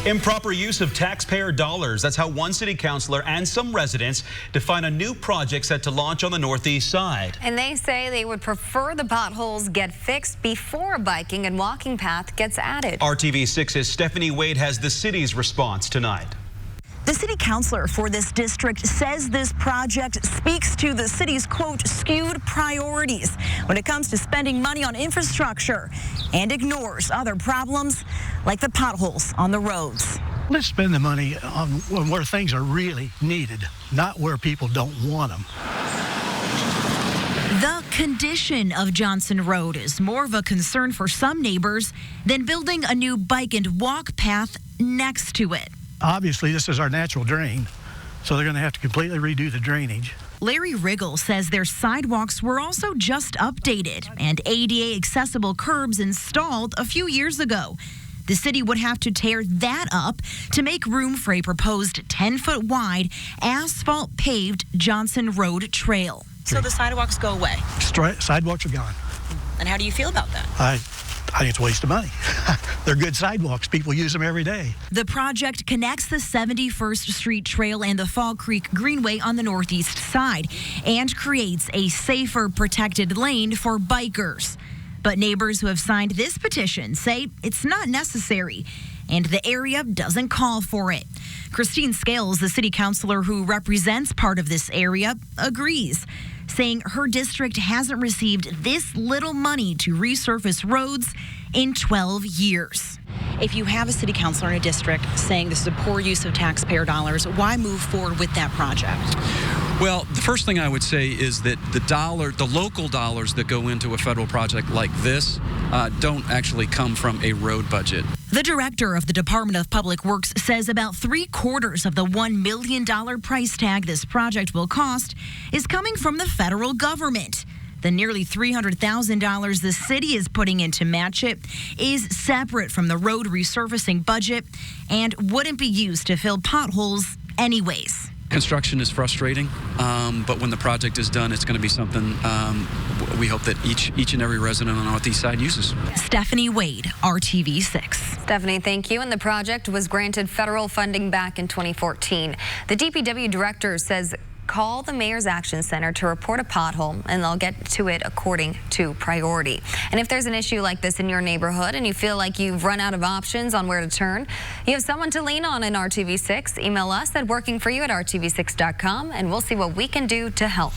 Improper use of taxpayer dollars. That's how one city councilor and some residents define a new project set to launch on the northeast side. And they say they would prefer the potholes get fixed before a biking and walking path gets added. RTV6's Stephanie Wade has the city's response tonight. The city councilor for this district says this project speaks to the city's, quote, skewed priorities when it comes to spending money on infrastructure and ignores other problems like the potholes on the roads. Let's spend the money on where things are really needed, not where people don't want them. The condition of Johnson Road is more of a concern for some neighbors than building a new bike and walk path next to it. Obviously, this is our natural drain, so they're going to have to completely redo the drainage. Larry Riggle says their sidewalks were also just updated and ADA accessible curbs installed a few years ago. The city would have to tear that up to make room for a proposed 10-foot wide asphalt paved Johnson Road trail. So the sidewalks go away? Sidewalks are gone. And how do you feel about that? I think it's a waste of money. They're good sidewalks. People use them every day. The project connects the 71st Street Trail and the Fall Creek Greenway on the northeast side and creates a safer, protected lane for bikers. But neighbors who have signed this petition say it's not necessary, and the area doesn't call for it. Christine Scales, the city councilor who represents part of this area, agrees, saying her district hasn't received this little money to resurface roads in 12 years. If you have a city councilor in a district saying this is a poor use of taxpayer dollars, why move forward with that project? Well, the first thing I would say is that the local dollars that go into a federal project like this don't actually come from a road budget. The director of the Department of Public Works says about 3/4 of the $1 million price tag this project will cost is coming from the federal government. The nearly $300,000 the city is putting in to match it is separate from the road resurfacing budget and wouldn't be used to fill potholes anyways. Construction is frustrating, but when the project is done, it's going to be something we hope that each and every resident on the northeast side uses. Stephanie Wade, RTV6. Stephanie, thank you. And the project was granted federal funding back in 2014. The DPW director says call the Mayor's Action Center to report a pothole, and they'll get to it according to priority. And if there's an issue like this in your neighborhood and you feel like you've run out of options on where to turn, you have someone to lean on in RTV6. Email us at workingforyou@rtv6.com, and we'll see what we can do to help.